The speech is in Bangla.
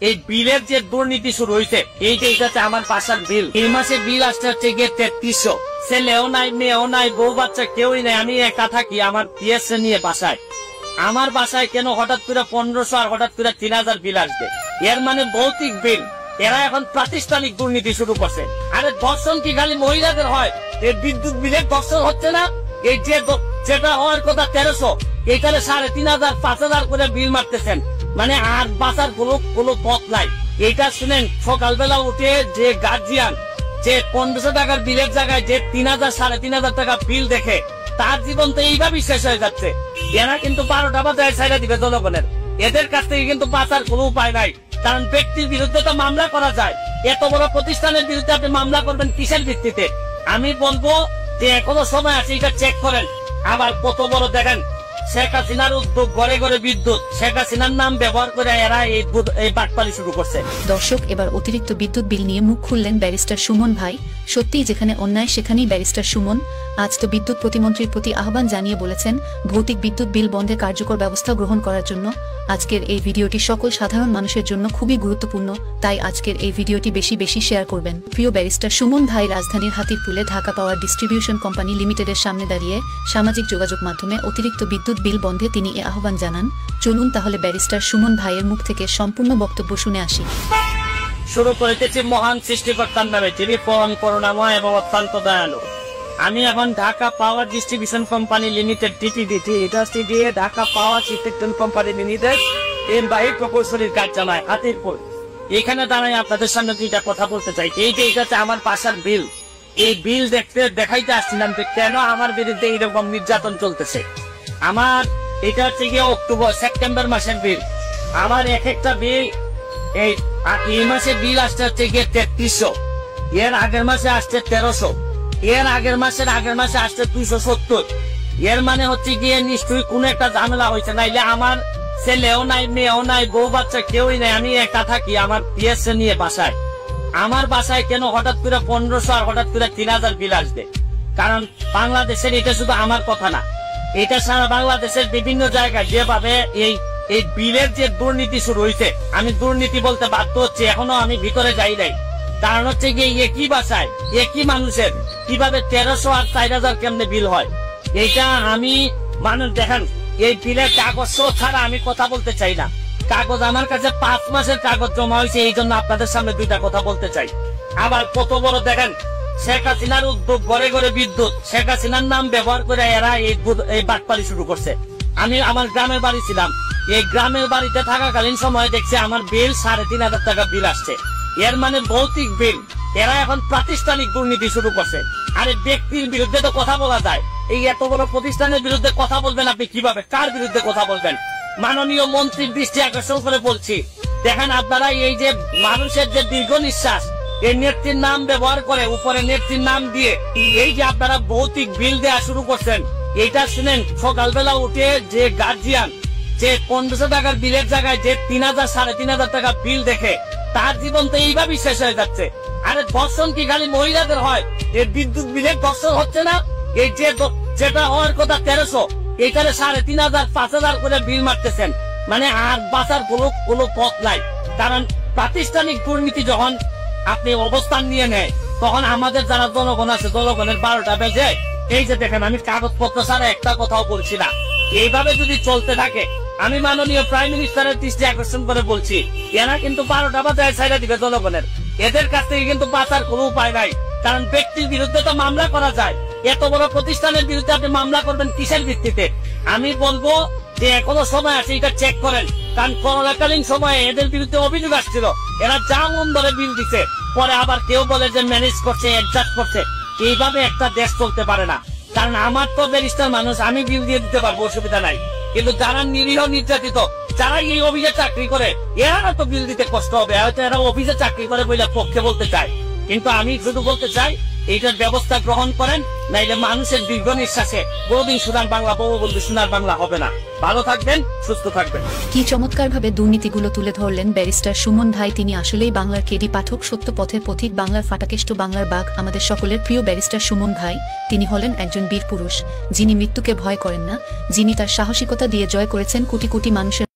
এই বিলের যে দুর্নীতি শুরু হয়েছে, এইটাতে আমার বাসার বিল, এই মাসে বিল আসতে হচ্ছে গিয়ে 3300। ছেলেও নাই, মেয়েও নাই, বউ বাচ্চা কেউই নাই, আমি একা থাকি আমার পিএসএ নিয়ে বাসায়। আমার বাসায় কেন হঠাৎ করে 1500 আর হঠাৎ করে 3000 বিল আসবে? এর মানে ভৌতিক বিল। এরা এখন প্রাতিষ্ঠানিক দুর্নীতি শুরু করছে। আরে দর্শন কি খালি মহিলাদের হয়? এই বিদ্যুৎ বিলের দর্শন হচ্ছে না? এই যেটা হওয়ার কথা 1300, এইখানে 3500 5000 করে বিল মারতেছেন। মানে আর বাঁচার কোনো পথ নাই। এইটা শুনেন, সকালবেলা উঠে যে গার্জিয়ান যে 1500 টাকার বিলের জায়গায় যে 3000 3500 টাকা বিল দেখে, তার জীবন তো এইভাবেই শেষ হয়ে যাচ্ছে। এরা কিন্তু 12টা বাজায় ছাইড়া দিবে জনগণের। এদের কাছ থেকে কিন্তু বাঁচার কোনো উপায় নাই। কারণ ব্যক্তির বিরুদ্ধে তো মামলা করা যায়, এত বড় প্রতিষ্ঠানের বিরুদ্ধে আপনি মামলা করবেন কিসের ভিত্তিতে? আমি বলবো যে এখনো সময় আছে, এটা চেক করেন। আবার কত বড় দেখেন, শেখ হাসিনার উদ্যোগ, ঘরে ঘরে বিদ্যুৎ, শেখ হাসিনার নাম ব্যবহার করে এরা এই বাটপালি শুরু করছে। দর্শক, এবার অতিরিক্ত বিদ্যুৎ বিল নিয়ে মুখ খুললেন ব্যারিস্টার সুমন ভাই। সত্যিই যেখানে অন্যায় সেখানেই ব্যারিস্টার সুমন আজ তো বিদ্যুৎ প্রতিমন্ত্রীর প্রতি আহ্বান জানিয়ে বলেছেন ভৌতিক বিদ্যুৎ বিল বন্ধে কার্যকর ব্যবস্থা গ্রহণ করার জন্য। আজকের এই ভিডিওটি সকল সাধারণ মানুষের জন্য খুবই গুরুত্বপূর্ণ, তাই আজকের এই ভিডিওটি বেশি বেশি শেয়ার করবেন। প্রিয় ব্যারিস্টার সুমন ভাই রাজধানীর হাতিরপুলে ঢাকা পাওয়ার ডিস্ট্রিবিউশন কোম্পানি লিমিটেডের সামনে দাঁড়িয়ে সামাজিক যোগাযোগ মাধ্যমে অতিরিক্ত বিদ্যুৎ বিল বন্ধে তিনি এ আহ্বান জানান। চলুন তাহলে ব্যারিস্টার সুমন ভাইয়ের মুখ থেকে সম্পূর্ণ বক্তব্য শুনে আসি। শুরু করিতেছি মহান সৃষ্টিকর্তার নামে, যিনি পরম করুণাময় এবং অত্যন্ত দয়ালু। আমি এখন Dhaka power distribution company limited ডিটিডিটি industry দিয়ে Dhaka power distribution company limited এর বাহির প্রকৌশলীর কার্যালয় হাতিরপুর, এখানে দাঁড়াই আপনাদের সামনে দুইটা কথা বলতে চাই। এইটাতে আমার বাসার বিল, এই বিল দেখাইতে আসছিলাম যে কেন আমার বিরুদ্ধে এইরকম নির্যাতন চলতেছে। আমার এটা হচ্ছে গিয়ে সেপ্টেম্বর মাসের বিল। আমার এক একটা বিল এই মাসে বিল আসতে হচ্ছে গিয়ে 3300, এর আগের মাসে আসছে 1300, এর আগের মাসে আসছে 270। এর মানে হচ্ছে গিয়ে নিশ্চয়ই কোন একটা ঝামেলা হয়েছে, নাইলে আমার ছেলেও নাই, মেয়েও নাই, বউ বাচ্চা কেউই নাই, আমি একা থাকি আমার পিএসএ নিয়ে বাসায়। আমার বাসায় কেন হঠাৎ করে 1500 আর হঠাৎ করে 3000 বিল আসবে? কারণ বাংলাদেশের, এটা শুধু আমার কথা না, এটা সারা বাংলাদেশের বিভিন্ন জায়গায় যেভাবে এই বিলের যে দুর্নীতি শুরু হয়েছে, আমি দুর্নীতি বলতে বাধ্য হচ্ছে, এখনো আমি ভিতরে যাই নাই। কারণ হচ্ছে গিয়ে একই বাসায় একই মানুষের কিভাবে 1300 আর 4000 কেমনে বিল হয়? এইটা আমি মানুষ দেখেন, এই বিলের কাগজ ছাড়া আমি কথা বলতে চাই না। কাগজ আমার কাছে 5 মাসের কাগজ জমা হয়েছে, এই জন্য আপনাদের সামনে দুইটা কথা বলতে চাই। আবার কত বড় দেখেন, শেখ হাসিনার উদ্যোগ, ঘরে ঘরে বিদ্যুৎ, শেখ হাসিনার নাম ব্যবহার করে এরা এই বাটপালি শুরু করছে। আমি আমার গ্রামের বাড়ি ছিলাম, এই গ্রামের বাড়িতে থাকাকালীন সময় দেখছি আমার বিল 3500 টাকা বিল আসছে। এর মানে ভৌতিক বিল। এরা এখন প্রাতিষ্ঠানিক দুর্নীতি শুরু করছে। আরে ব্যক্তির বিরুদ্ধে তো কথা বলা যায়, এই এত বড় প্রতিষ্ঠানের বিরুদ্ধে কথা বলবেন আপনি কিভাবে? কার বিরুদ্ধে কথা বলবেন? মাননীয় মন্ত্রীর দৃষ্টি আকর্ষণ করে বলছি, দেখেন আপনারা এই যে মানুষের যে দীর্ঘ নিঃশ্বাস, এই নেত্রীর নাম ব্যবহার করে উপরে নেত্রীর নাম দিয়ে এই যে আপনারা ভৌতিক বিল দেওয়া শুরু করছেন, এইটা শুনেন, সকালবেলা উঠে যে গার্জিয়ান যে 1500 টাকার বিলের জায়গায় যে 3000 3500 টাকা বিল দেখে, তার জীবন তো এইভাবেই শেষ হয়ে যাচ্ছে। আরে দর্শন কি খালি মহিলাদের হয়? এই বিদ্যুৎ বিলের দর্শন হচ্ছে না? এই যেটা হওয়ার কথা 1300, এইখানে 3500 5000 করে বিল মারতেছেন। মানে আর বাঁচার কোনো পথ নাই। কারণ প্রাতিষ্ঠানিক দুর্নীতি যখন আপনি অবস্থান নিয়ে নেয়, তখন আমাদের যারা জনগণ আছে, জনগণের 12টা বেজে। এই যে দেখেন, আমি কাগজপত্র ছাড়া একটা কথাও বলছি না। এইভাবে যদি চলতে থাকে, আমি মাননীয় প্রাইম মিনিস্টারের দৃষ্টি আকর্ষণ করে বলছি, এরা কিন্তু 12টা বাজায় ছাইড়া দিবে জনগণের। এদের কাছ থেকে কিন্তু বাঁচার কোনো উপায় নাই। কারণ ব্যক্তির বিরুদ্ধে তো মামলা করা যায়, এত বড় প্রতিষ্ঠানের বিরুদ্ধে আপনি মামলা করবেন কিসের ভিত্তিতে? আমি বলবো যে এখনো সময় আছে, এটা চেক করেন। কারণ করোনাকালীন সময়ে এদের বিরুদ্ধে অভিযোগ আসছিল, এরা যা মন ধরে বিল দিচ্ছে, পরে আবার কেউ বলে যে ম্যানেজ করছে, অ্যাডজাস্ট করছে। এইভাবে একটা দেশ চলতে পারে না। কারণ আমার তো ব্যারিস্টার মানুষ, আমি বিল দিয়ে দিতে পারবো, অসুবিধা নাই। কিন্তু যারা নিরীহ নির্যাতিত, যারা এই অফিসে চাকরি করে, এরা তো বিল দিতে কষ্ট হবে। হয়তো এরা অফিসে চাকরি করে বলে পক্ষে বলতে চায়, কিন্তু আমি শুধু বলতে চাই এইটার ব্যবস্থা গ্রহণ করেন, নাইলে মানুষের দীর্ঘ নিঃশ্বাসে কোনদিন সোনার বাংলা, বঙ্গবন্ধু সোনার বাংলা হবে না। ভালো থাকবেন, সুস্থ থাকবেন। কি চমৎকার ভাবে দুর্নীতিগুলো তুলে ধরলেন ব্যারিস্টার সুমন ভাই। তিনি আসলেই বাংলার কেডি পাঠক, সত্য পথের পথিক, বাংলার ফাটাকেষ্ট, বাংলার বাঘ, আমাদের সকলের প্রিয় ব্যারিস্টার সুমন ভাই। তিনি হলেন একজন বীর পুরুষ, যিনি মৃত্যুকে ভয় করেন না, যিনি তার সাহসিকতা দিয়ে জয় করেছেন কোটি কোটি মানুষের